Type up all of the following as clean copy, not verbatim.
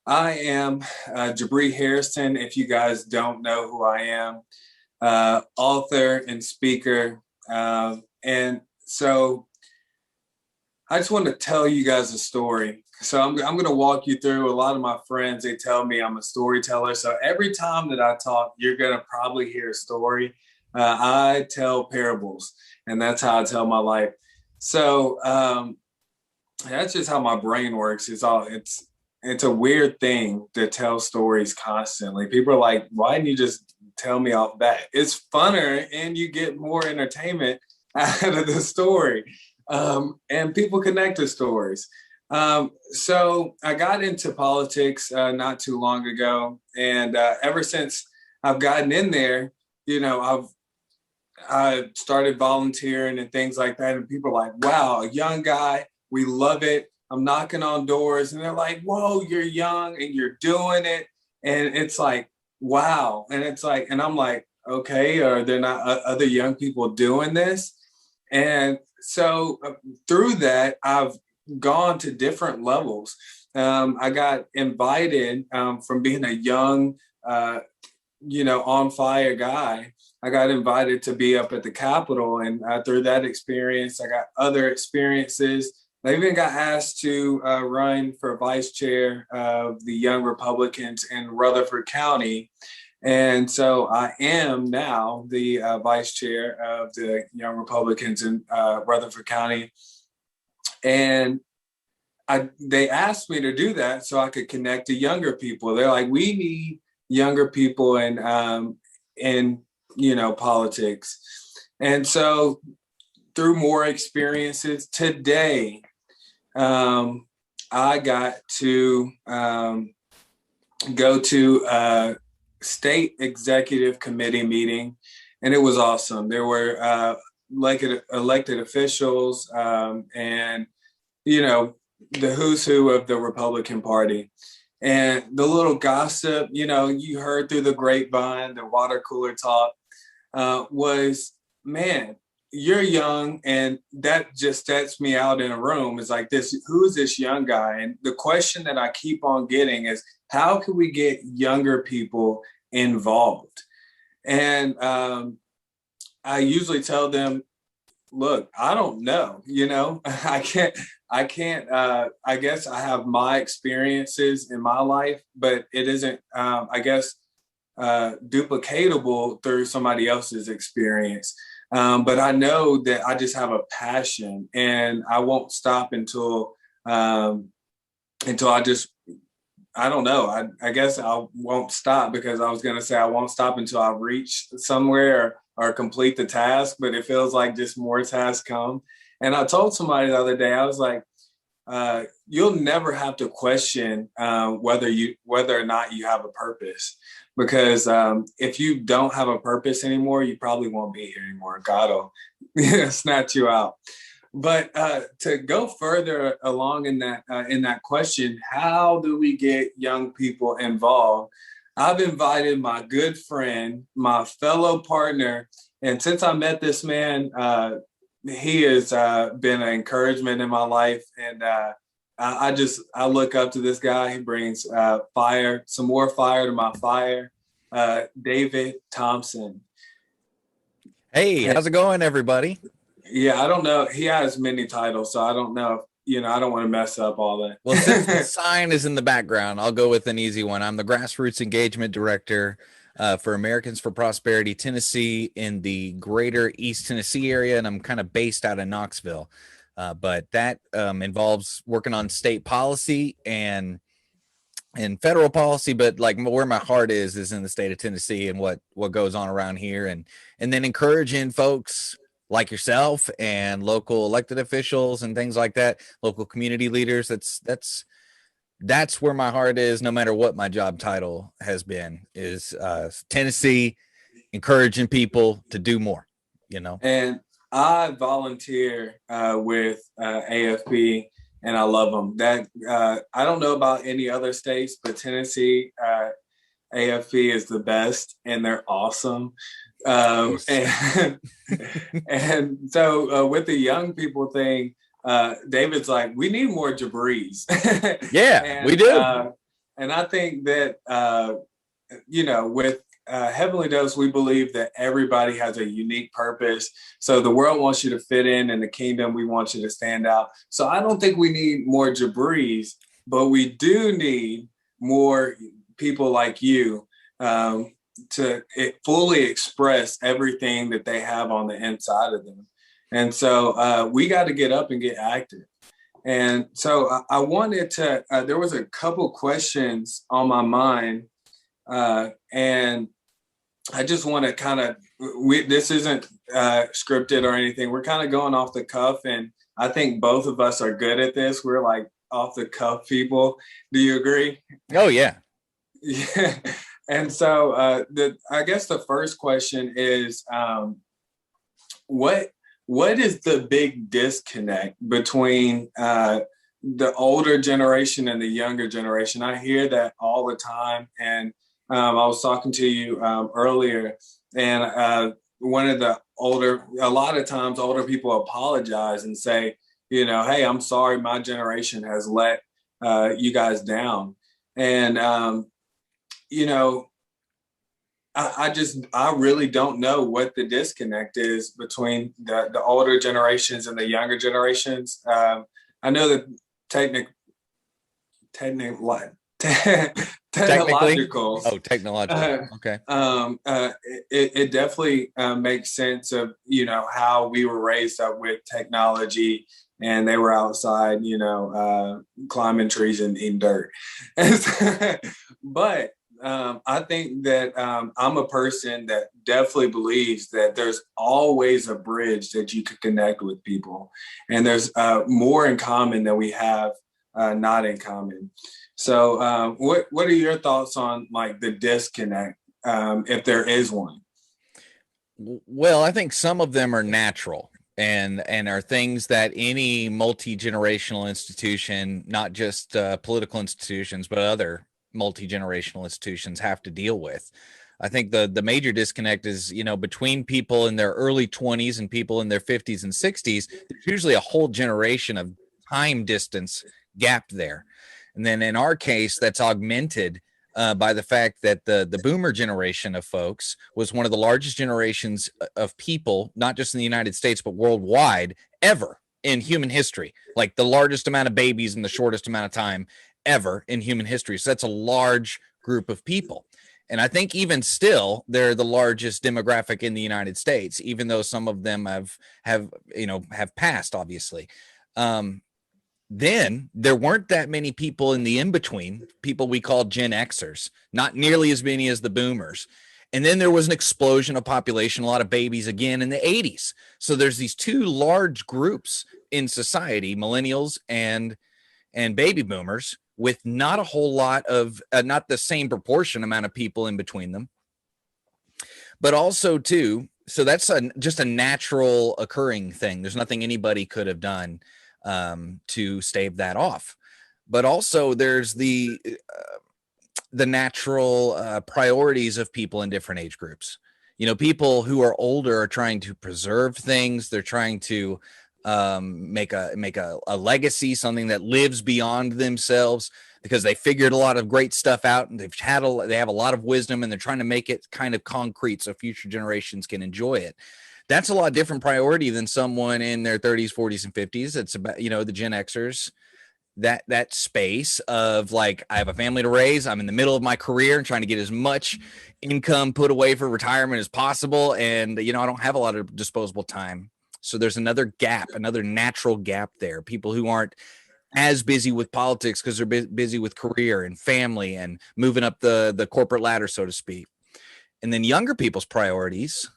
I am Jabri Harrison. If you guys don't know who I am, author and speaker. And so I just want to tell you guys a story. So I'm going to walk you through. A lot of my friends, they tell me I'm a storyteller. So every time that I talk, you're going to probably hear a story. I tell parables, and that's how I tell my life. So that's just how my brain works. It's a weird thing to tell stories constantly. People are like, why didn't you just tell me off that? It's funner and you get more entertainment out of the story. And people connect to stories. So I got into politics not too long ago. And ever since I've gotten in there, I started volunteering and things like that. And people are like, wow, a young guy, we love it. I'm knocking on doors and they're like, whoa, you're young and you're doing it. And it's like, wow. And it's like, and I'm like, okay, are there not other young people doing this? And so through that, I've gone to different levels. I got invited from being a young, on fire guy. I got invited to be up at the Capitol. And through that experience, I got other experiences. I even got asked to run for vice chair of the Young Republicans in Rutherford County. And so I am now the vice chair of the Young Republicans in Rutherford County. And they asked me to do that so I could connect to younger people. They're like, we need younger people in politics. And so through more experiences today, I got to go to a state executive committee meeting, and it was awesome. There were elected officials and, the who's who of the Republican Party. And the little gossip, you heard through the grapevine, the water cooler talk was, man, you're young, and that just sets me out in a room. It's like, who is this young guy? And the question that I keep on getting is, how can we get younger people involved? And I usually tell them, look, I don't know, I can't, I guess I have my experiences in my life, but it isn't, duplicatable through somebody else's experience. But I know that I just have a passion, and I won't stop until I don't know. I guess I won't stop, because I was going to say I won't stop until I reach somewhere or complete the task, but it feels like just more tasks come. And I told somebody the other day, I was like, you'll never have to question whether or not you have a purpose, because if you don't have a purpose anymore, you probably won't be here anymore. God will snatch you out. But to go further along in that question, how do we get young people involved? I've invited my good friend, my fellow partner, and since I met this man, he has been an encouragement in my life, and I look up to this guy. He brings fire, some more fire to my fire. David Thompson. Hey, how's it going, everybody? Yeah, I don't know. He has many titles, so I don't know. I don't want to mess up all that. Well, since the sign is in the background, I'll go with an easy one. I'm the Grassroots Engagement Director for Americans for Prosperity Tennessee in the greater East Tennessee area, and I'm kind of based out of Knoxville. But that involves working on state policy and federal policy, but like where my heart is in the state of Tennessee and what goes on around here, and then encouraging folks like yourself and local elected officials and things like that, local community leaders. That's where my heart is, no matter what my job title has been, is Tennessee, encouraging people to do more, And I volunteer with AFP, and I love them. I don't know about any other states, but Tennessee, AFP is the best, and they're awesome. And so with the young people thing, David's like, we need more Jabris. Yeah, we do. And I think that, with Heavenly Dose, we believe that everybody has a unique purpose. So the world wants you to fit in the kingdom, we want you to stand out. So I don't think we need more Jabris, but we do need more people like you to fully express everything that they have on the inside of them. And so we got to get up and get active. And so I wanted to, there was a couple questions on my mind. And I just want to kind of, this isn't scripted or anything. We're kind of going off the cuff. And I think both of us are good at this. We're like off the cuff people. Do you agree? Oh, yeah. Yeah. And so I guess the first question is, what is the big disconnect between the older generation and the younger generation? I hear that all the time. And I was talking to you earlier, and a lot of times older people apologize and say, hey, I'm sorry, my generation has let you guys down. And, I really don't know what the disconnect is between the older generations and the younger generations. I know that technological. Oh, technological. Okay. It definitely makes sense of, how we were raised up with technology, and they were outside, climbing trees and eating dirt. But I think that I'm a person that definitely believes that there's always a bridge that you could connect with people. And there's more in common than we have not in common. So what are your thoughts on like the disconnect, if there is one? Well, I think some of them are natural and are things that any multi-generational institution, not just political institutions, but other multi-generational institutions have to deal with. I think the major disconnect is, between people in their early 20s and people in their 50s and 60s, there's usually a whole generation of time distance gap there. And then in our case, that's augmented by the fact that the boomer generation of folks was one of the largest generations of people, not just in the United States, but worldwide ever in human history, like the largest amount of babies in the shortest amount of time ever in human history. So that's a large group of people. And I think even still, they're the largest demographic in the United States, even though some of them have passed, obviously. Then there weren't that many people in the in-between, people we call Gen Xers, not nearly as many as the boomers. And then there was an explosion of population, a lot of babies again in the 80s. So there's these two large groups in society, millennials and baby boomers, with not a whole lot of, not the same proportion amount of people in between them. But also, too, so that's just a natural occurring thing. There's nothing anybody could have done to stave that off. But also there's the natural priorities of people in different age groups. People who are older are trying to preserve things. They're trying to make a legacy, something that lives beyond themselves, because they figured a lot of great stuff out and they have a lot of wisdom, and they're trying to make it kind of concrete so future generations can enjoy it. That's a lot different priority than someone in their 30s, 40s, and 50s. It's about, the Gen Xers, that space of like, I have a family to raise. I'm in the middle of my career and trying to get as much income put away for retirement as possible. And, I don't have a lot of disposable time. So there's another gap, another natural gap there. People who aren't as busy with politics because they're busy with career and family and moving up the corporate ladder, so to speak. And then younger people's priorities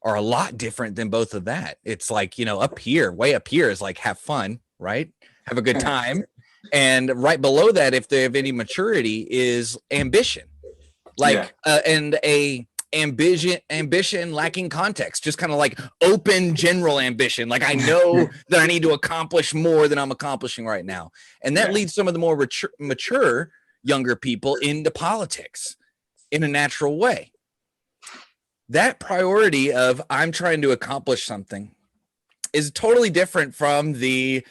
are a lot different than both of that. It's like, way up here is like, have fun, right? Have a good time. And right below that, if they have any maturity, is ambition, and a ambition lacking context, just kind of like open general ambition. Like, I know that I need to accomplish more than I'm accomplishing right now. And that leads some of the more mature younger people into politics in a natural way. That priority of I'm trying to accomplish something is totally different from the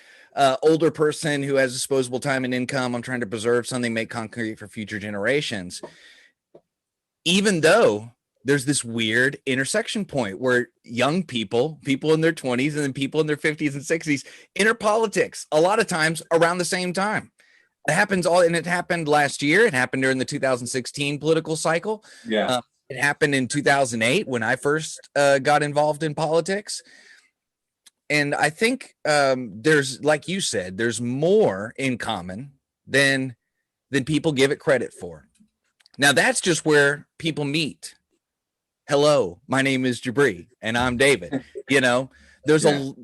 older person who has disposable time and income. I'm trying to preserve something, make concrete for future generations. Even though there's this weird intersection point where young people in their 20s and then people in their 50s and 60s enter politics a lot of times around the same time. It happens and it happened last year. It happened during the 2016 political cycle. Yeah. It happened in 2008 when I first got involved in politics. And I think there's, like you said, there's more in common than people give it credit for. Now, that's just where people meet. Hello, my name is Jabri, and I'm David. There's so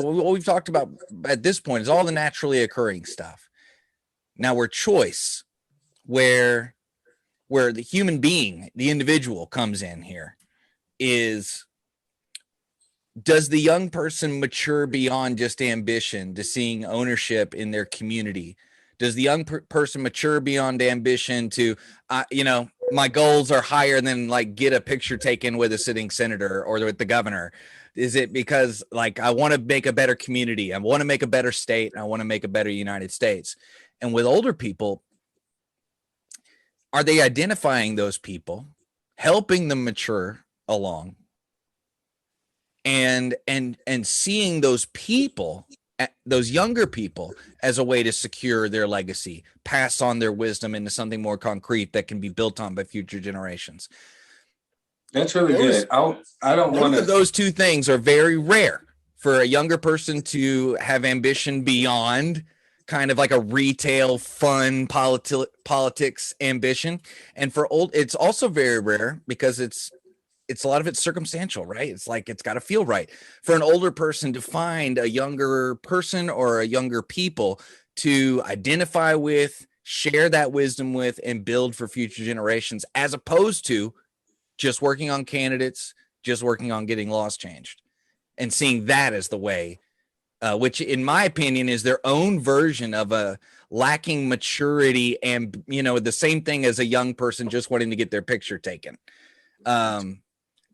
what we've talked about at this point is all the naturally occurring stuff. Now where choice, where the human being, the individual comes in here is, does the young person mature beyond just ambition to seeing ownership in their community? Does the young person mature beyond ambition to, my goals are higher than like get a picture taken with a sitting senator or with the governor? Is it because like, I want to make a better community, I want to make a better state, and I want to make a better United States? And with older people, are they identifying those people, helping them mature along, and seeing those people, those younger people, as a way to secure their legacy, pass on their wisdom into something more concrete that can be built on by future generations? That's really good. I don't want to. Those two things are very rare for a younger person to have ambition beyond kind of like a retail fun politics ambition. And for it's also very rare because it's a lot of it's circumstantial, right? It's like, it's got to feel right for an older person to find a younger person or a younger people to identify with, share that wisdom with, and build for future generations, as opposed to just working on candidates, just working on getting laws changed, and seeing that as the way, which in my opinion is their own version of a lacking maturity, and the same thing as a young person just wanting to get their picture taken.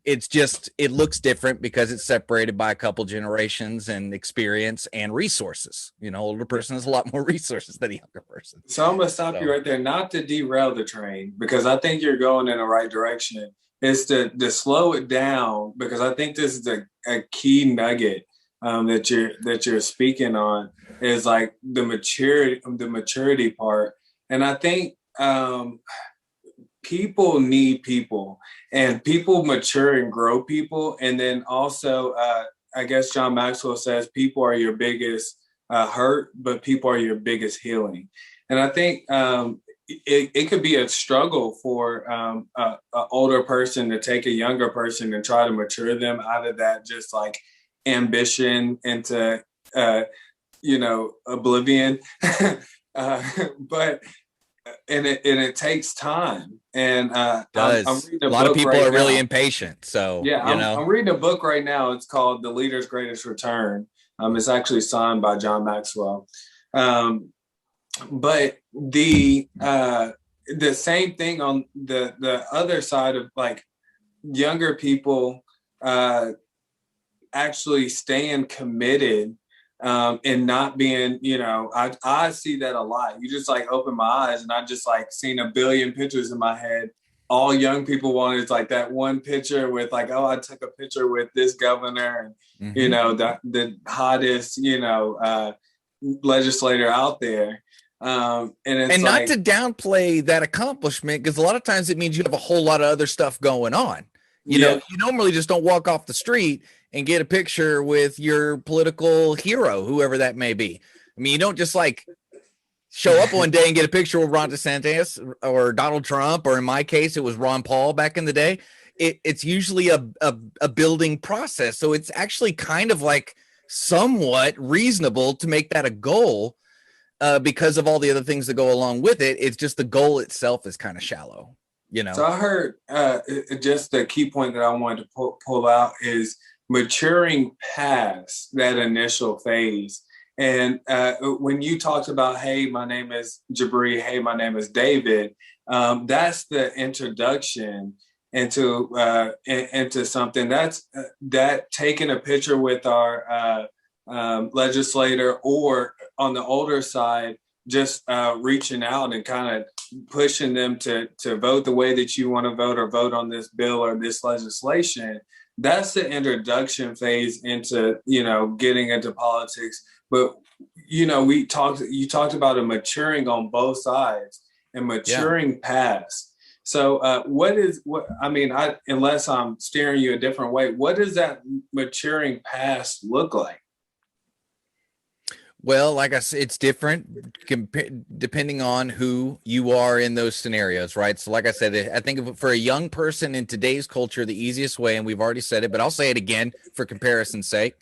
It's just, it looks different because it's separated by a couple generations and experience and resources. Older person has a lot more resources than a younger person. So I'm going to stop you right there, not to derail the train, because I think you're going in the right direction. It's to slow it down, because I think this is a key nugget that you're speaking on, is like the maturity part. And I think people need people, and people mature and grow people. And then also, I guess John Maxwell says people are your biggest hurt, but people are your biggest healing. And I think it could be a struggle for an older person to take a younger person and try to mature them out of that just like ambition into oblivion. But it takes time, and I'm reading a lot of people are really impatient. So yeah, I'm reading a book right now. It's called The Leader's Greatest Return. It's actually signed by John Maxwell. But the same thing on the other side of like younger people actually staying committed and not being, I see that a lot. You just like open my eyes and I just like seen a billion pictures in my head. All young people wanted like that one picture with like, oh, I took a picture with this governor and, the hottest, legislator out there. And not to downplay that accomplishment, because a lot of times it means you have a whole lot of other stuff going on. You normally just don't walk off the street and get a picture with your political hero, whoever that may be. I mean, you don't just like show up one day and get a picture with Ron DeSantis or Donald Trump, or in my case, it was Ron Paul back in the day. It's usually a building process. So it's actually kind of like somewhat reasonable to make that a goal. Because of all the other things that go along with it. It's just the goal itself is kind of shallow, So I heard just the key point that I wanted to pull out is maturing past that initial phase. And when you talked about, hey, my name is Jabri, hey, my name is David, that's the introduction into something. That's that taking a picture with our legislator, or on the older side, just reaching out and kind of pushing them to vote the way that you want to vote, or vote on this bill or this legislation. That's the introduction phase into, getting into politics. But, you talked about a maturing on both sides and maturing past. So unless I'm steering you a different way, what does that maturing past look like? Well, like I said, it's different depending on who you are in those scenarios, right? So like I said, I think for a young person in today's culture, the easiest way, and we've already said it, but I'll say it again for comparison's sake,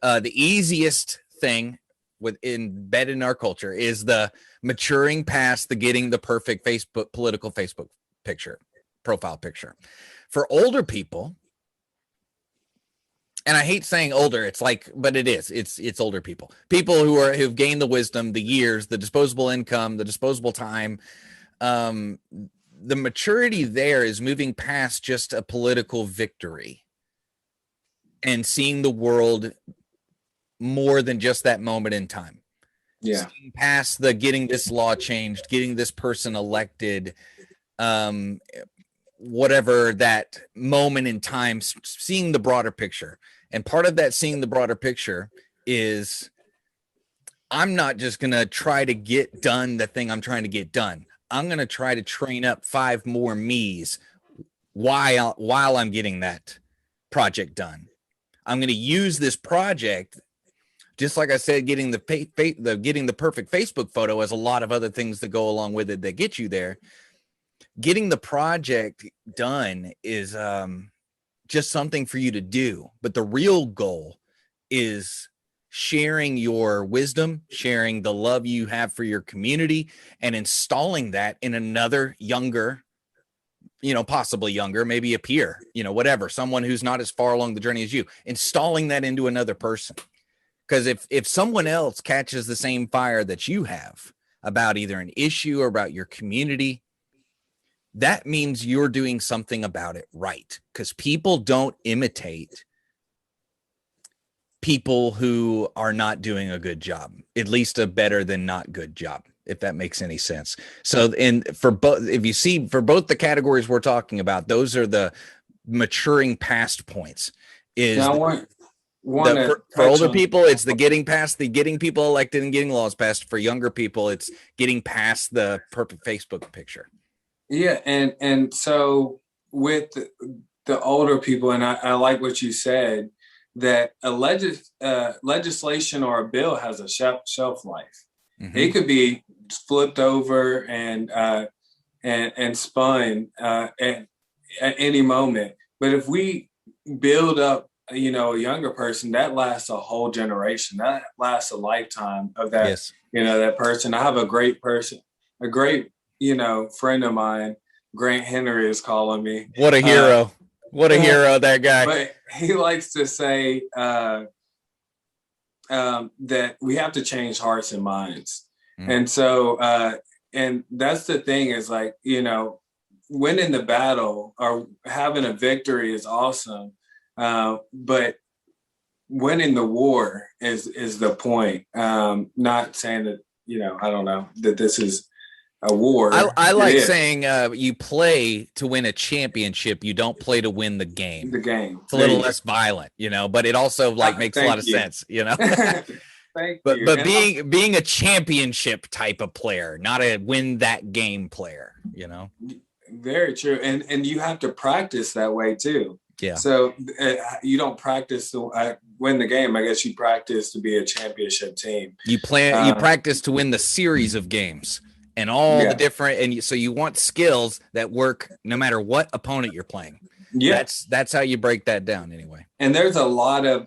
the easiest thing embedded in our culture is the maturing past the getting the perfect political Facebook profile picture. For older people, and I hate saying older, it's like, but it's older people who've gained the wisdom, the years, the disposable income, the disposable time. The maturity there is moving past just a political victory and seeing the world more than just that moment in time. Yeah. Seeing past the getting this law changed, getting this person elected, whatever that moment in time, seeing the broader picture. And part of that seeing the broader picture is I'm not just going to try to get done the thing I'm trying to get done. I'm going to try to train up 5 more me's while I'm getting that project done. I'm going to use this project, just like I said, getting the perfect Facebook photo, as a lot of other things that go along with it that get you there. Getting the project done is just something for you to do. But the real goal is sharing your wisdom, sharing the love you have for your community, and installing that in another younger, possibly younger, maybe a peer, whatever, someone who's not as far along the journey as you, installing that into another person. Because if someone else catches the same fire that you have about either an issue or about your community, that means you're doing something about it right. Because people don't imitate people who are not doing a good job, at least a better than not good job, if that makes any sense. So, for both the categories we're talking about, those are the maturing past points. For older people, it's the getting people elected and getting laws passed. For younger people, it's getting past the perfect Facebook picture. Yeah, and so with the older people, and I like what you said, that a legislation or a bill has a shelf life. Mm-hmm. It could be flipped over and spun at any moment. But if we build up, a younger person, that lasts a whole generation. That lasts a lifetime of that. Yes. That person. I have a great friend of mine, Grant Henry, is calling me. What a hero. What a hero, that guy. But he likes to say that we have to change hearts and minds. Mm. And so, and that's the thing is like, winning the battle or having a victory is awesome. But winning the war is the point. Not saying that, I don't know, that this is a war. I like saying you play to win a championship. You don't play to win the game. It's a little less violent, but it also makes a lot of sense, Thank but you. But being a championship type of player, not a win that game player, Very true. And you have to practice that way too. Yeah. So you don't practice to win the game. I guess you practice to be a championship team. You practice to win the series of games. And all the different, and so you want skills that work no matter what opponent you're playing. Yeah, that's how you break that down anyway. And there's a lot of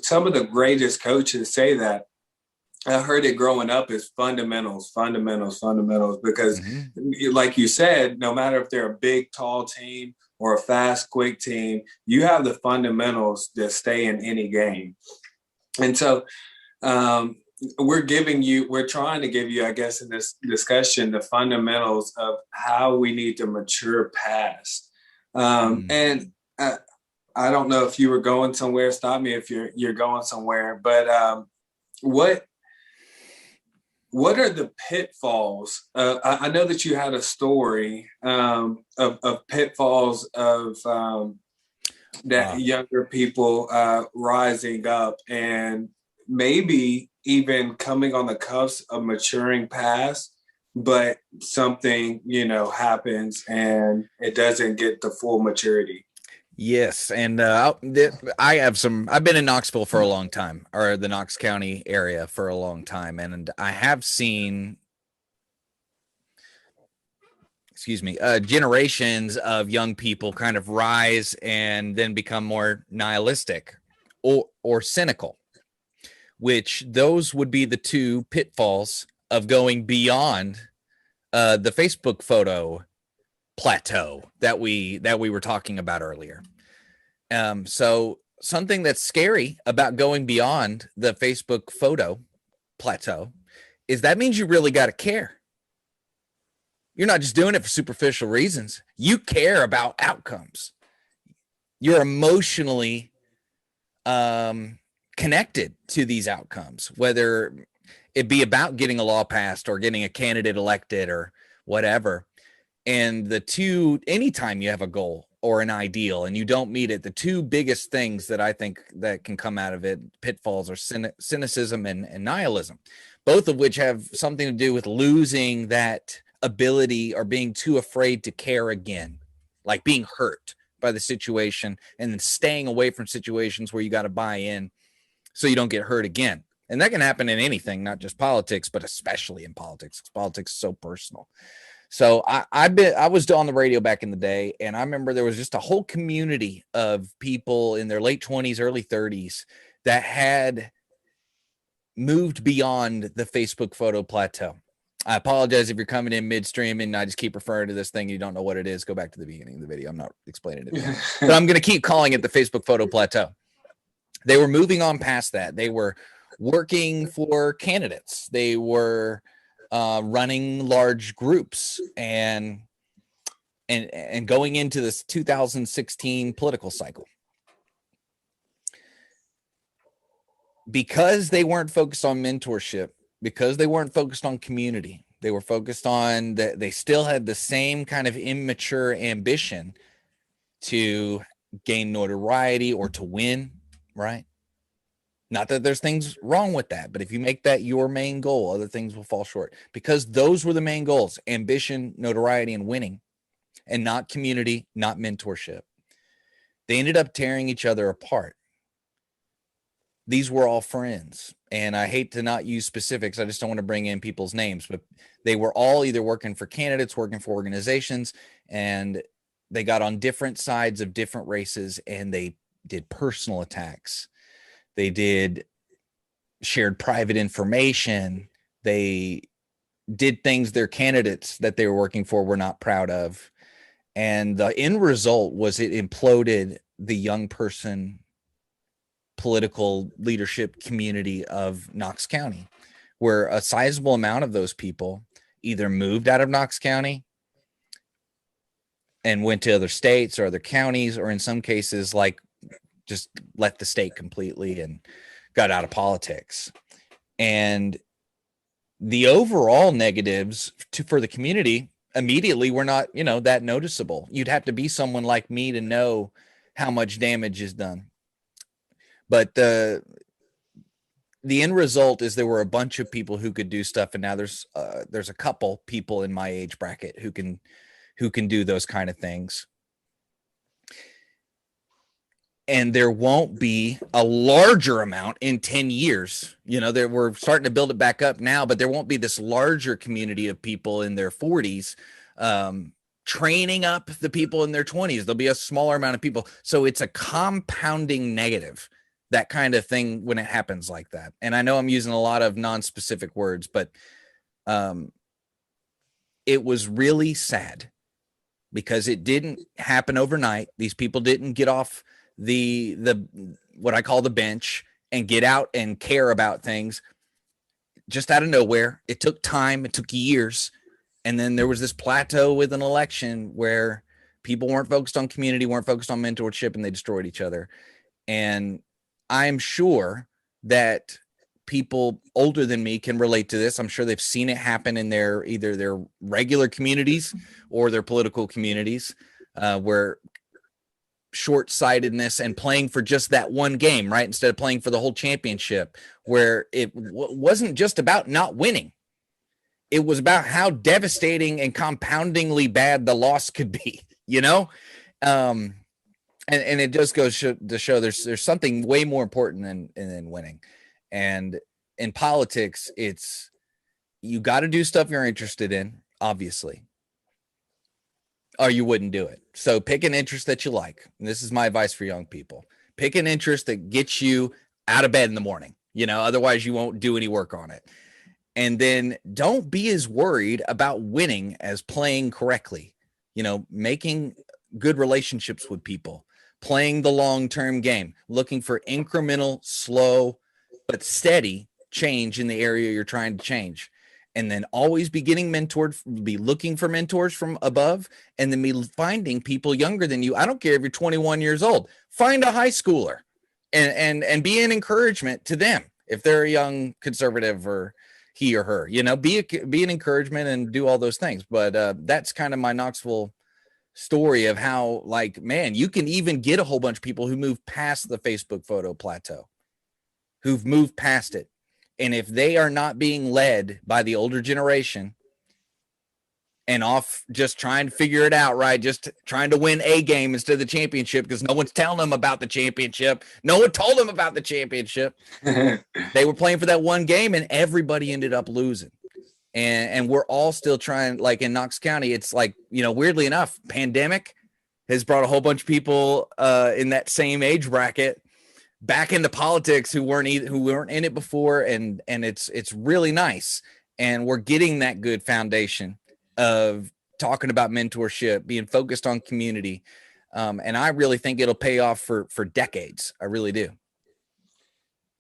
some of the greatest coaches say that. I heard it growing up as fundamentals, because like you said, no matter if they're a big, tall team or a fast, quick team, you have the fundamentals that stay in any game. And so, we're trying to give you, I guess, in this discussion, the fundamentals of how we need to mature past. And I don't know if you were going somewhere. Stop me if you're going somewhere. But what what are the pitfalls? I know that you had a story of pitfalls of that younger people rising up and maybe even coming on the cusp of maturing past, but something, happens and it doesn't get the full maturity. Yes, and I've been in Knoxville for a long time, or the Knox County area for a long time, and I have seen, generations of young people kind of rise and then become more nihilistic or cynical, which those would be the two pitfalls of going beyond the Facebook photo plateau that we were talking about earlier. So something that's scary about going beyond the Facebook photo plateau is that means you really got to care. You're not just doing it for superficial reasons. You care about outcomes. You're emotionally connected to these outcomes, whether it be about getting a law passed or getting a candidate elected or whatever. And the two, anytime you have a goal or an ideal and you don't meet it, the two biggest things that I think that can come out of it, pitfalls, are cynicism and nihilism, both of which have something to do with losing that ability or being too afraid to care again, like being hurt by the situation and then staying away from situations where you got to buy in so you don't get hurt again. And that can happen in anything, not just politics, but especially in politics. Politics is so personal. So I was on the radio back in the day, and I remember there was just a whole community of people in their late 20s, early 30s that had moved beyond the Facebook photo plateau. I apologize if you're coming in midstream and I just keep referring to this thing. You don't know what it is. Go back to the beginning of the video. I'm not explaining it again. But I'm going to keep calling it the Facebook photo plateau. They were moving on past that. They were working for candidates. They were running large groups and going into this 2016 political cycle. Because they weren't focused on mentorship, because they weren't focused on community, they were focused on that. They still had the same kind of immature ambition to gain notoriety or to win, right? Not that there's things wrong with that, but if you make that your main goal, other things will fall short, because those were the main goals: ambition, notoriety, and winning, and not community, not mentorship. They ended up tearing each other apart. These were all friends, and I hate to not use specifics. I just don't want to bring in people's names, but they were all either working for candidates, working for organizations, and they got on different sides of different races, and they did personal attacks. They did shared private information. They did things their candidates that they were working for were not proud of. And the end result was it imploded the young person political leadership community of Knox County, where a sizable amount of those people either moved out of Knox County and went to other states or other counties, or in some cases, like, just left the state completely and got out of politics. And the overall negatives for the community immediately were not, that noticeable. You'd have to be someone like me to know how much damage is done. But the end result is there were a bunch of people who could do stuff, and now there's a couple people in my age bracket who can do those kind of things. And there won't be a larger amount in 10 years. We're starting to build it back up now, but there won't be this larger community of people in their 40s training up the people in their 20s. There'll be a smaller amount of people. So it's a compounding negative, that kind of thing, when it happens like that. And I know I'm using a lot of non-specific words, but it was really sad because it didn't happen overnight. These people didn't get off the what I call the bench and get out and care about things just out of nowhere. It took time. It took years. And then there was this plateau with an election where People weren't focused on community, weren't focused on mentorship, and they destroyed each other. And I'm sure that people older than me can relate to this. I'm sure they've seen it happen in either their regular communities or their political communities, where short-sightedness and playing for just that one game, right, instead of playing for the whole championship, where it wasn't just about not winning. It was about how devastating and compoundingly bad the loss could be, and it just goes to show there's something way more important than winning. And in politics, it's, you got to do stuff you're interested in, obviously, or you wouldn't do it. So pick an interest that you like. And this is my advice for young people. Pick an interest that gets you out of bed in the morning, otherwise you won't do any work on it. And then don't be as worried about winning as playing correctly, making good relationships with people, playing the long-term game, looking for incremental, slow, but steady change in the area you're trying to change. And then always be getting mentored, be looking for mentors from above, and then be finding people younger than you. I don't care if you're 21 years old, find a high schooler and be an encouragement to them. If they're a young conservative or he or her, be an encouragement and do all those things. But that's kind of my Knoxville story of how, man, you can even get a whole bunch of people who move past the Facebook photo plateau, who've moved past it. And if they are not being led by the older generation and off just trying to figure it out, right, just trying to win a game instead of the championship, because no one's telling them about the championship. No one told them about the championship. They were playing for that one game and everybody ended up losing. And we're all still trying, like in Knox County, it's weirdly enough, pandemic has brought a whole bunch of people in that same age bracket back into politics who weren't in it before, and it's really nice. And we're getting that good foundation of talking about mentorship, being focused on community, and I really think it'll pay off for decades. I really do.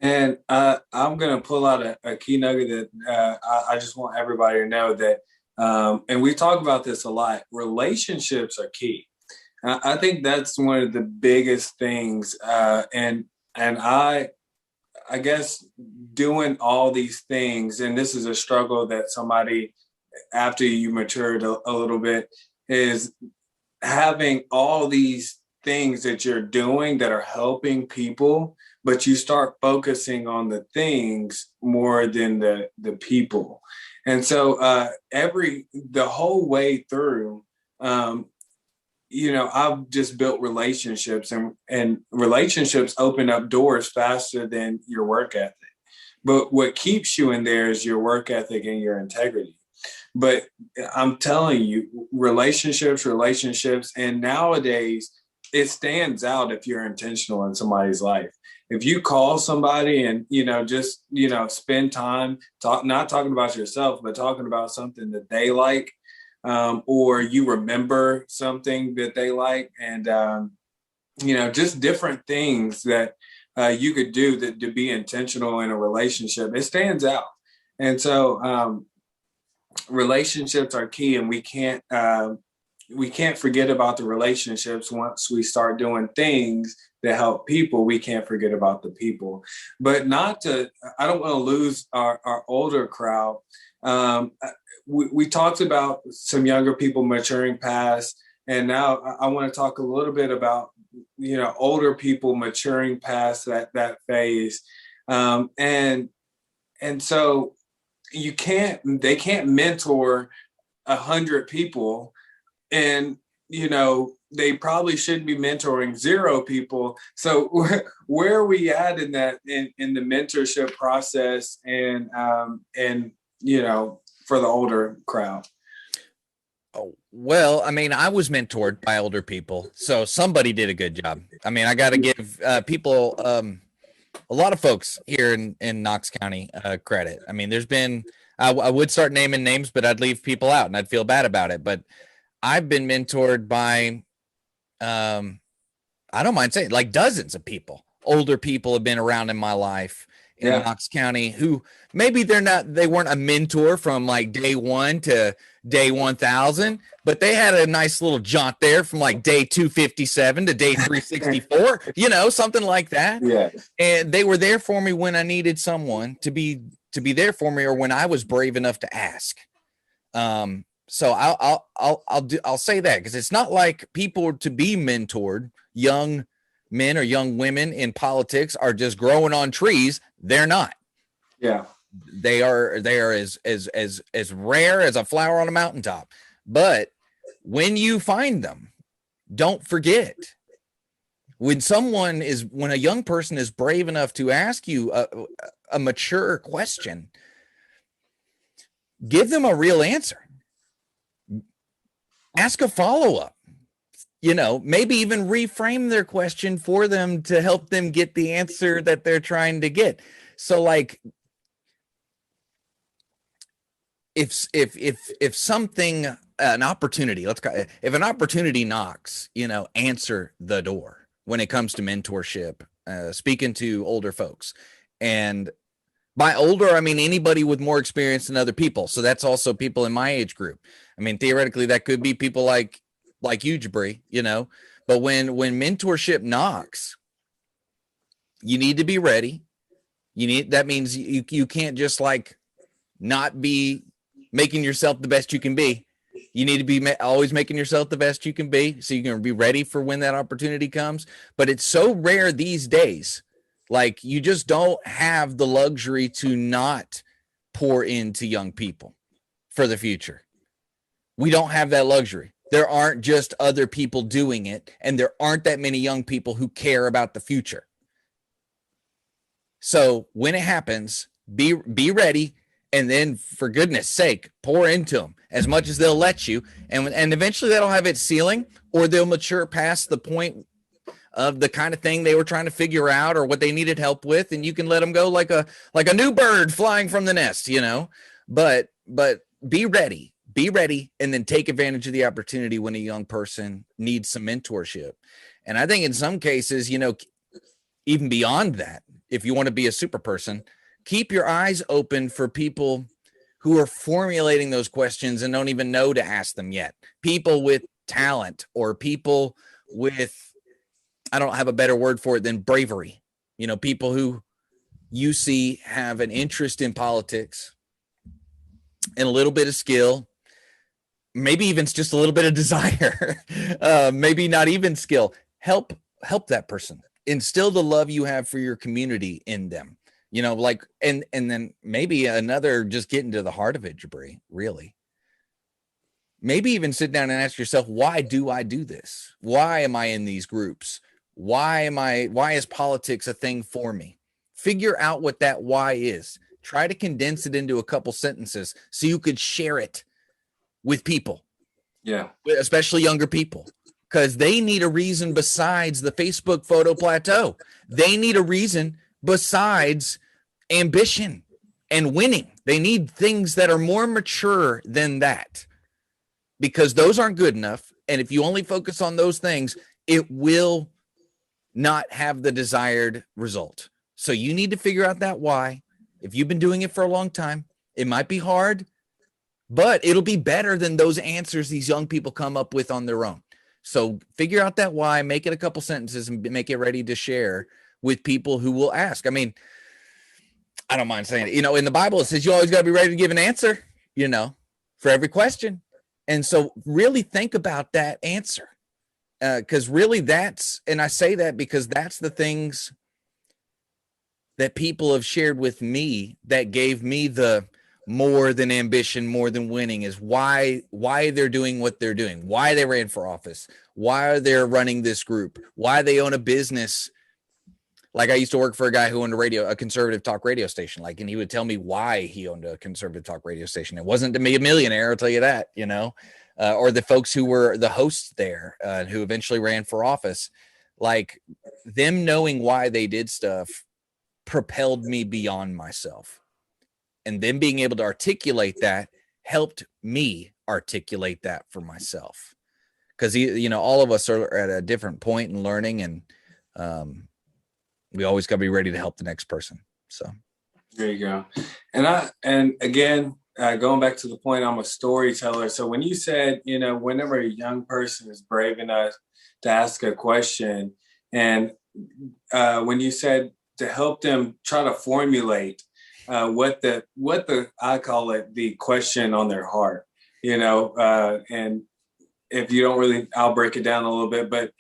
And I'm going to pull out a key nugget that I just want everybody to know that, and we talk about this a lot, relationships are key. I think that's one of the biggest things. And I guess doing all these things, and this is a struggle that somebody, after you matured a little bit, is having all these things that you're doing that are helping people, but you start focusing on the things more than the people. And so the whole way through, I've just built relationships, and relationships open up doors faster than your work ethic. But what keeps you in there is your work ethic and your integrity. But I'm telling you, relationships, and nowadays it stands out if you're intentional in somebody's life. If you call somebody and, just, spend time, not talking about yourself, but talking about something that they like, or you remember something that they like, and, just different things that you could do to be intentional in a relationship, it stands out. And so relationships are key, and we can't forget about the relationships. Once we start doing things that help people, we can't forget about the people. But I don't want to lose our older crowd. We talked about some younger people maturing past, and now I want to talk a little bit about, older people maturing past that phase. And so they can't mentor 100 people, and they probably shouldn't be mentoring 0 people. So where are we at in that in the mentorship process, and for the older crowd? Oh, well, I mean, I was mentored by older people, so somebody did a good job. I mean, I got to give people, a lot of folks here in Knox County credit. I mean, there's been, I would start naming names, but I'd leave people out and I'd feel bad about it. But I've been mentored by, I don't mind saying, like, dozens of people. Older people have been around in my life in Knox County who maybe they weren't a mentor from like day one to day 1000, but they had a nice little jaunt there from like day 257 to day 364, something like that. Yeah. And they were there for me when I needed someone to be there for me, or when I was brave enough to ask. So I'll say that, because it's not like people to be mentored, young men or young women in politics, are just growing on trees. They're not. Yeah. They are as rare as a flower on a mountaintop. But when you find them, don't forget, when a young person is brave enough to ask you a mature question, give them a real answer. Ask a follow-up, maybe even reframe their question for them to help them get the answer that they're trying to get. So like, if an opportunity knocks, answer the door when it comes to mentorship, speaking to older folks. And by older, I mean anybody with more experience than other people. So that's also people in my age group. I mean, theoretically, that could be people like you, Jabri, but when mentorship knocks, you need to be ready. That means you can't just like not be making yourself the best you can be. You need to be always making yourself the best you can be, so you can be ready for when that opportunity comes. But it's so rare these days. Like, you just don't have the luxury to not pour into young people for the future. We don't have that luxury. There aren't just other people doing it, and there aren't that many young people who care about the future. So when it happens, be ready, and then, for goodness sake, pour into them as much as they'll let you, and eventually that'll have its ceiling, or they'll mature past the point of the kind of thing they were trying to figure out or what they needed help with, and you can let them go like a new bird flying from the nest, But be ready, and then take advantage of the opportunity when a young person needs some mentorship. And I think in some cases, even beyond that, if you want to be a super person, keep your eyes open for people who are formulating those questions and don't even know to ask them yet. People with talent, or people with, I don't have a better word for it than bravery. People who you see have an interest in politics and a little bit of skill, maybe even just a little bit of desire, maybe not even skill. Help that person. Instill the love you have for your community in them. And then maybe another, just get into the heart of it, Jabri, really. Maybe even sit down and ask yourself, why do I do this? Why am I in these groups? Why is politics a thing for me? Figure out what that why is. Try to condense it into a couple sentences so you could share it with people. Yeah. Especially younger people, because they need a reason besides the Facebook photo plateau. They need a reason besides ambition and winning. They need things that are more mature than that, because those aren't good enough. And if you only focus on those things, it will not have the desired result. So you need to figure out that why. If you've been doing it for a long time, it might be hard, but it'll be better than those answers these young people come up with on their own. So figure out that why, make it a couple sentences, and make it ready to share with people who will ask. I mean, I don't mind saying it. In the Bible, it says you always got to be ready to give an answer, for every question. And so really think about that answer. Because really and I say that because that's the things that people have shared with me that gave me the more than ambition, more than winning, is why they're doing what they're doing, why they ran for office, why they're running this group, why they own a business. Like, I used to work for a guy who owned a conservative talk radio station, and he would tell me why he owned a conservative talk radio station. It wasn't to be a millionaire, I'll tell you that, or the folks who were the hosts there, who eventually ran for office, like, them knowing why they did stuff propelled me beyond myself. And them being able to articulate that helped me articulate that for myself. Because, all of us are at a different point in learning, and we always got to be ready to help the next person. So there you go. And again, going back to the point, I'm a storyteller. So when you said, whenever a young person is brave enough to ask a question, and when you said to help them try to formulate what the I call it the question on their heart, and if you don't really, I'll break it down a little bit, but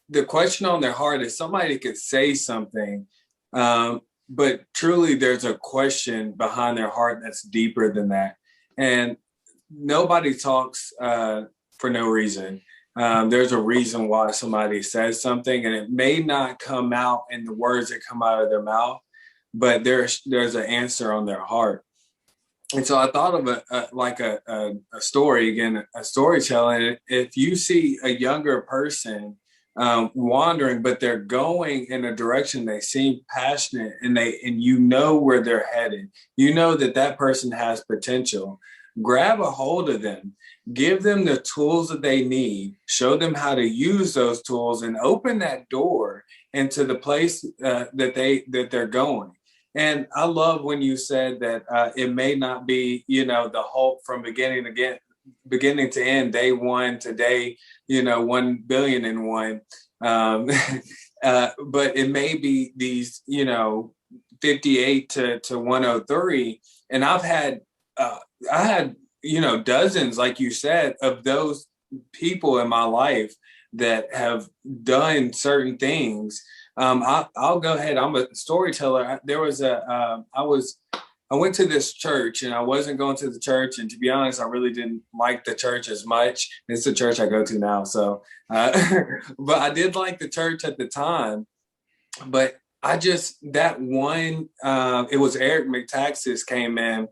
the question on their heart is somebody could say something, but truly there's a question behind their heart that's deeper than that. And nobody talks for no reason. There's a reason why somebody says something, and it may not come out in the words that come out of their mouth, but there's an answer on their heart. And so I thought of a story, again, a storytelling. If you see a younger person wandering, but they're going in a direction, they seem passionate, and you know where they're headed, you know that person has potential. Grab a hold of them, give them the tools that they need, show them how to use those tools, and open that door into the place that they're going. And I love when you said that it may not be, the hope from beginning to end, day one to day, 1 billion and one. But it may be these, 58 to 103. And I had, dozens, like you said, of those people in my life that have done certain things. I'll go ahead. I'm a storyteller. There was I went to this church, and I wasn't going to the church. And to be honest, I really didn't like the church as much. It's the church I go to now. So, but I did like the church at the time. But that one, it was Eric McTaxis came in,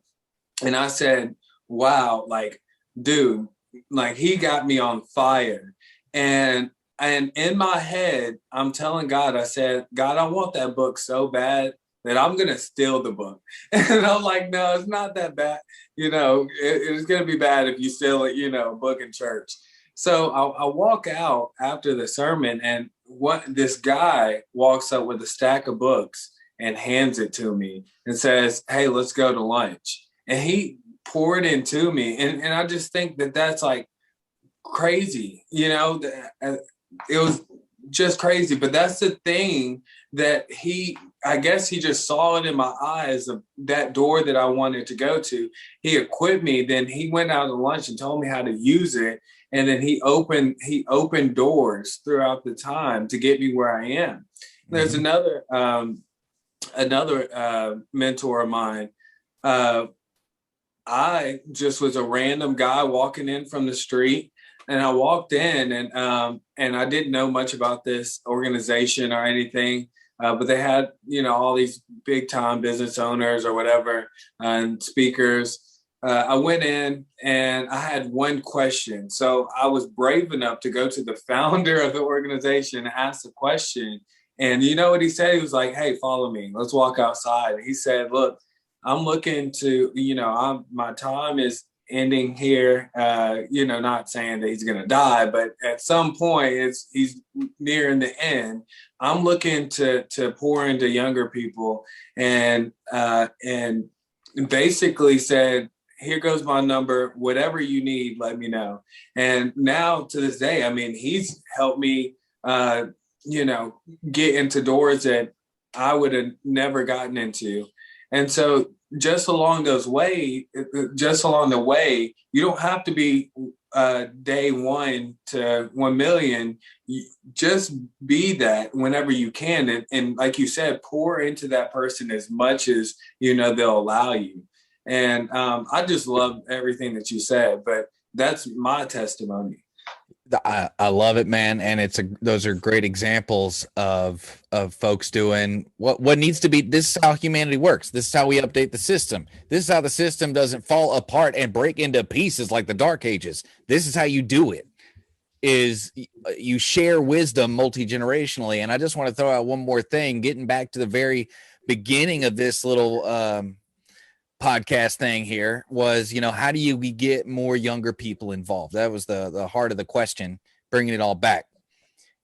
and I said, wow, like, dude, like he got me on fire. And in my head, I'm telling God, I said, God, I want that book so bad that I'm going to steal the book. And I'm like, no, it's not that bad. It's going to be bad if you steal a book in church. So I walk out after the sermon, and this guy walks up with a stack of books and hands it to me and says, hey, let's go to lunch. And he poured into me. And I just think that's like crazy, it was just crazy. But that's the thing that I guess he just saw it in my eyes of that door that I wanted to go to. He equipped me. Then he went out to lunch and told me how to use it. And then he opened doors throughout the time to get me where I am. There's another mentor of mine. I just was a random guy walking in from the street. And I walked in, and I didn't know much about this organization or anything, but they had, all these big time business owners or whatever and speakers. I went in, and I had one question. So I was brave enough to go to the founder of the organization and ask the question. And you know what he said? He was like, hey, follow me. Let's walk outside. And he said, look, I'm looking to, my time is ending here, not saying that he's going to die, but at some point he's nearing the end. I'm looking to pour into younger people, and basically said, here goes my number, whatever you need, let me know. And now to this day, I mean, he's helped me, get into doors that I would have never gotten into. And so just along the way, you don't have to be day 1 to 1 million. Just be that whenever you can. And like you said, pour into that person as much as, they'll allow you. And I just love everything that you said, but that's my testimony. I love it, man. And those are great examples of folks doing what needs to be. This is how humanity works. This is how we update the system. This is how the system doesn't fall apart and break into pieces like the Dark Ages. This is how you do it, is you share wisdom multi-generationally. And I just want to throw out one more thing, getting back to the very beginning of this little podcast thing here was, how do we get more younger people involved? That was the heart of the question, bringing it all back.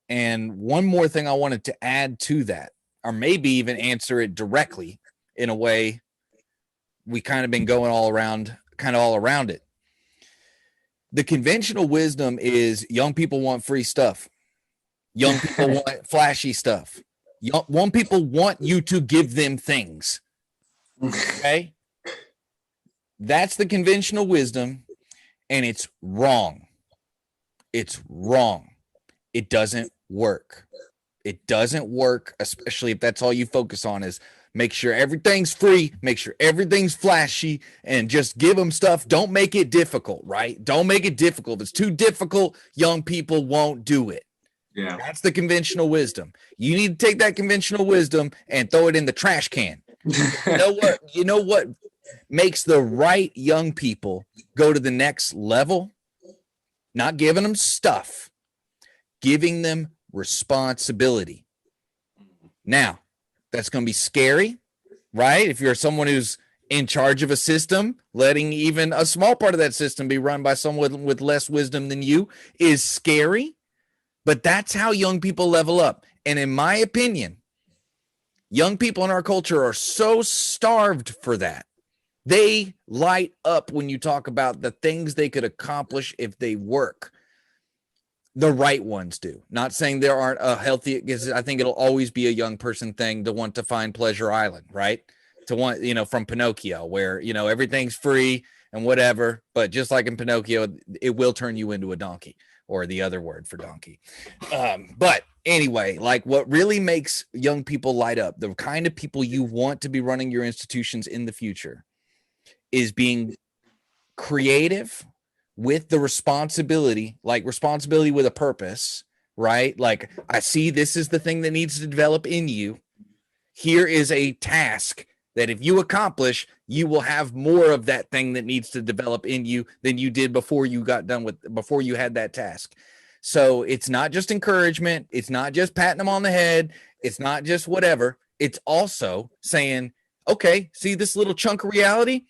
And one more thing I wanted to add to that, or maybe even answer it directly in a way we kind of been going all around it. The conventional wisdom is young people want free stuff. Young people want flashy stuff. Young people want you to give them things. Okay? That's the conventional wisdom, and it's wrong. It's wrong. It doesn't work. It doesn't work, especially if that's all you focus on is make sure everything's free, make sure everything's flashy, and just give them stuff. Don't make it difficult, right? Don't make it difficult. If it's too difficult, young people won't do it. Yeah. That's the conventional wisdom. You need to take that conventional wisdom and throw it in the trash can. You know what makes the right young people go to the next level? Not giving them stuff, giving them responsibility. Now, that's going to be scary, right? If you're someone who's in charge of a system, letting even a small part of that system be run by someone with less wisdom than you is scary, but that's how young people level up. And in my opinion, young people in our culture are so starved for that. They light up when you talk about the things they could accomplish if they work. The right ones do. Not saying there aren't a healthy, because I think it'll always be a young person thing to want to find Pleasure Island, right? To want, from Pinocchio, where, everything's free and whatever. But just like in Pinocchio, it will turn you into a donkey, or the other word for donkey. But anyway, like what really makes young people light up, the kind of people you want to be running your institutions in the future, is being creative with the responsibility with a purpose, right? Like, I see this is the thing that needs to develop in you. Here is a task that if you accomplish, you will have more of that thing that needs to develop in you than you did before you had that task. So it's not just encouragement. It's not just patting them on the head. It's not just whatever. It's also saying, okay, see this little chunk of reality?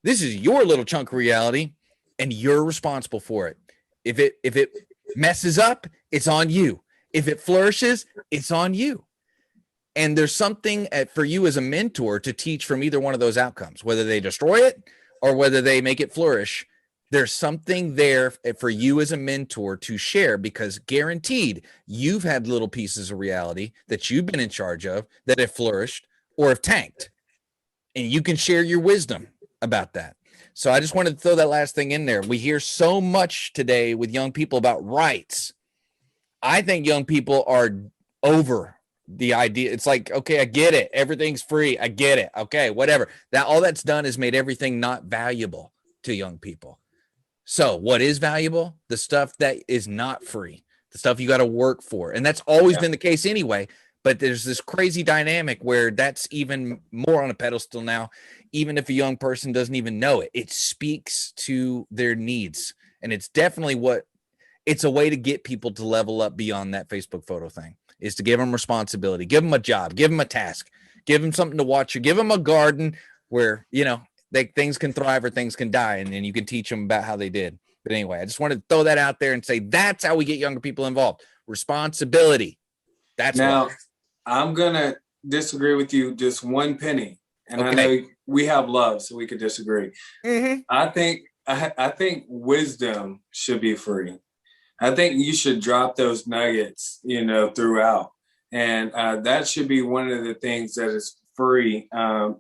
This is your little chunk of reality, and you're responsible for it. If it messes up, it's on you. If it flourishes, it's on you. And there's something for you as a mentor to teach from either one of those outcomes, whether they destroy it or whether they make it flourish. There's something there for you as a mentor to share, because guaranteed you've had little pieces of reality that you've been in charge of that have flourished or have tanked, and you can share your wisdom about that. So I just wanted to throw that last thing in there. We hear so much today with young people about rights. I think young people are over the idea. It's like, okay, I get it. Everything's free. I get it. Okay, whatever. All that's done is made everything not valuable to young people. So what is valuable? The stuff that is not free, the stuff you got to work for. And that's always been the case anyway. But there's this crazy dynamic where that's even more on a pedestal now, even if a young person doesn't even know it. It speaks to their needs. And it's definitely it's a way to get people to level up beyond that Facebook photo thing, is to give them responsibility, give them a job, give them a task, give them something to watch, or give them a garden where, things can thrive or things can die. And then you can teach them about how they did. But anyway, I just wanted to throw that out there and say, that's how we get younger people involved. Responsibility. That's now. What. I'm going to disagree with you just one penny. And okay. I know we have love, so we could disagree. Mm-hmm. I think wisdom should be free. I think you should drop those nuggets, throughout. And that should be one of the things that is free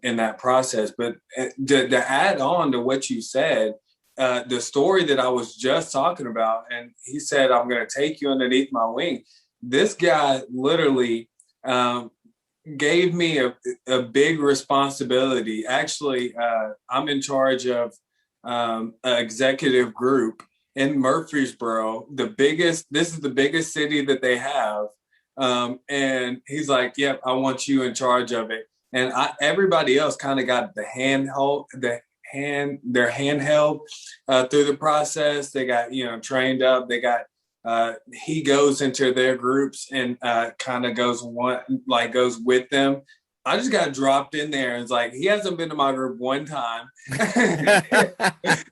in that process. But to add on to what you said, the story that I was just talking about, and he said, I'm going to take you underneath my wing. This guy literally gave me a big responsibility. Actually, I'm in charge of an executive group in Murfreesboro. This is the biggest city that they have. And he's like, yep, I want you in charge of it. And everybody else kind of got their hand held through the process. They got, trained up. They got, he goes into their groups and kind of goes with them. I just got dropped in there, and it's like, he hasn't been to my group one time.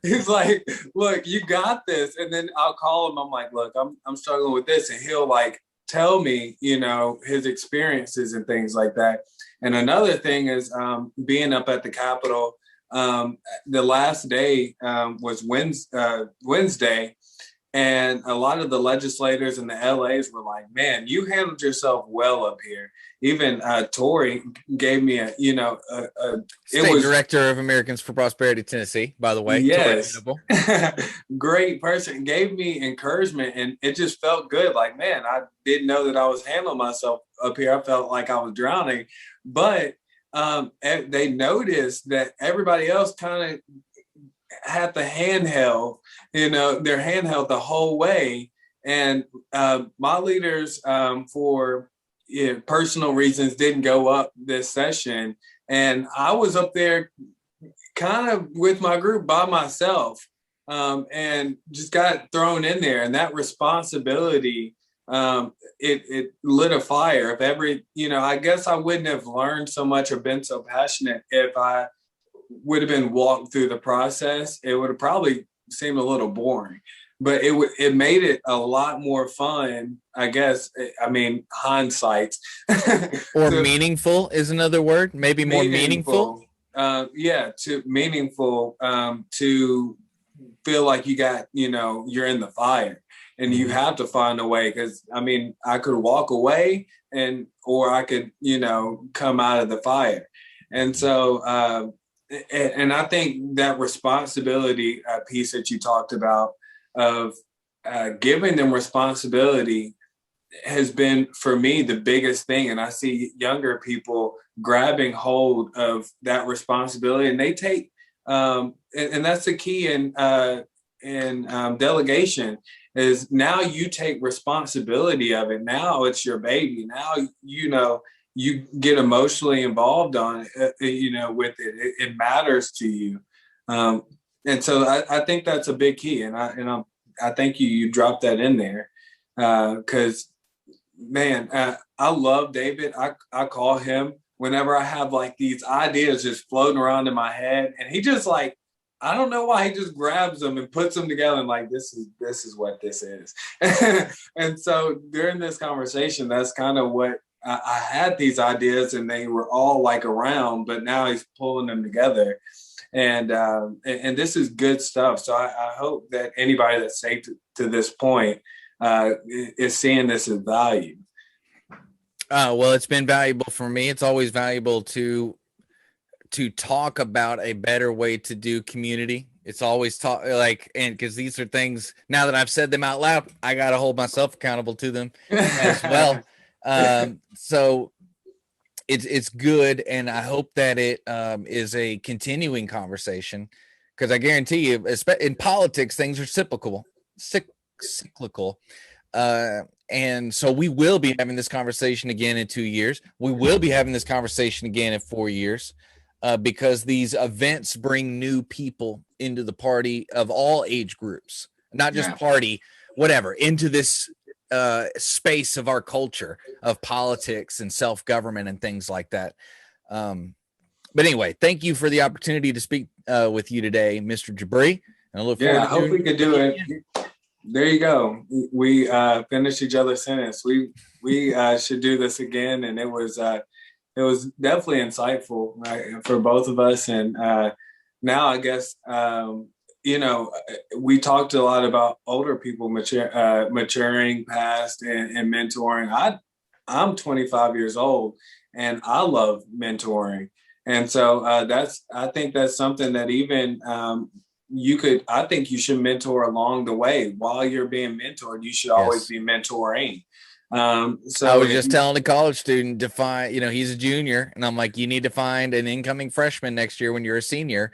He's like, look, you got this. And then I'll call him. I'm like, look, I'm struggling with this. And he'll tell me, his experiences and things like that. And another thing is being up at the Capitol the last day was Wednesday, and a lot of the legislators in the LAs were like, "Man, you handled yourself well up here." Even Tori gave me State director of Americans for Prosperity, Tennessee, by the way. Yes, great person. Gave me encouragement, and it just felt good. Like, man, I didn't know that I was handling myself up here. I felt like I was drowning, but they noticed that everybody else kind of had the handheld, their handheld the whole way. And my leaders, for personal reasons, didn't go up this session. And I was up there kind of with my group by myself, and just got thrown in there. And that responsibility, it lit a fire. If every, I guess I wouldn't have learned so much or been so passionate if I would have been walked through the process. It would have probably seemed a little boring, but it made it a lot more fun, I guess. I mean, hindsight. Or meaningful is another word, maybe more meaningful. To feel like you got, you're in the fire and you have to find a way. Cause I mean, I could walk away or I could, come out of the fire. And so, and I think that responsibility piece that you talked about of giving them responsibility has been, for me, the biggest thing. And I see younger people grabbing hold of that responsibility, and they take, and that's the key in delegation, is now you take responsibility of it. Now it's your baby. Now, you get emotionally involved on it, with it. It matters to you. And so I think that's a big key. And I think you dropped that in there, because man, I love David. I call him whenever I have like these ideas just floating around in my head, and he just like, I don't know why, he just grabs them and puts them together and like, this is what this is. And so during this conversation, that's kind of what I had, these ideas, and they were all like around, but now he's pulling them together. And this is good stuff. So I hope that anybody that's safe to this point is seeing this as value. Well, it's been valuable for me. It's always valuable to talk about a better way to do community. It's always and because these are things, now that I've said them out loud, I got to hold myself accountable to them as well. So it's good. And I hope that it is a continuing conversation, because I guarantee you, in politics, things are cyclical. And so we will be having this conversation again in 2 years. We will be having this conversation again in 4 years, because these events bring new people into the party of all age groups, not just party, whatever, into this space of our culture of politics and self-government and things like that. But anyway, thank you for the opportunity to speak with you today, Mr. Jabri. And I look forward to I hope we could do it. There you go. We finished each other's sentence. We should do this again. And it was definitely insightful, right, for both of us. And now I guess, we talked a lot about older people maturing past and mentoring. I'm 25 years old and I love mentoring. And so I think that's something that even I think you should mentor along the way. While you're being mentored, you should always be mentoring. So I was just telling a college student to find, he's a junior, and I'm like, you need to find an incoming freshman next year when you're a senior,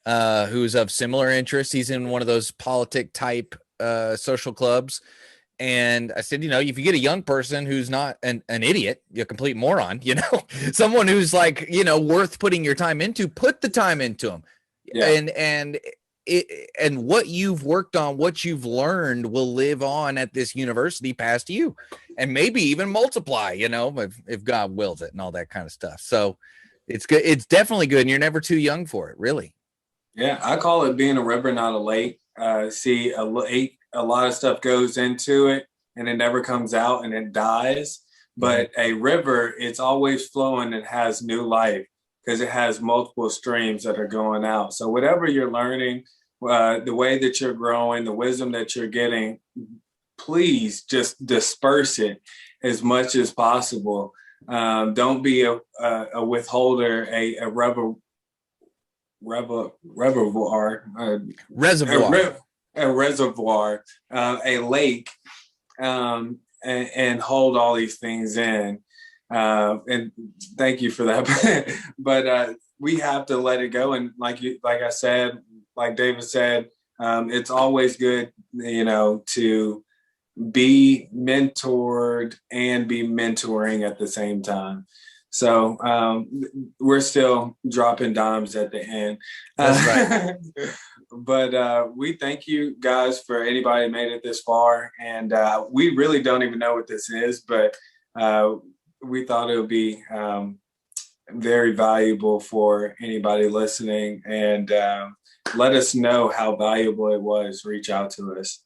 who's of similar interests. He's in one of those politic type social clubs. And I said, if you get a young person who's not an idiot, a complete moron, someone who's like, worth putting your time into, put the time into them. Yeah. And what you've worked on, what you've learned will live on at this university past you, and maybe even multiply, if God wills it and all that kind of stuff. So it's good. It's definitely good. And you're never too young for it, really. Yeah. I call it being a river, not a lake. A lake, a lot of stuff goes into it and it never comes out and it dies. But a river, it's always flowing and has new life. because it has multiple streams that are going out. So whatever you're learning, the way that you're growing, the wisdom that you're getting, please just disperse it as much as possible. Don't be a withholder, a reservoir, a lake, and hold all these things in. And thank you for that. But we have to let it go. And like I said, like David said, it's always good, to be mentored and be mentoring at the same time. So we're still dropping dimes at the end. That's right. But we thank you guys for anybody who made it this far. And we really don't even know what this is, but we thought it would be very valuable for anybody listening. And let us know how valuable it was. Reach out to us.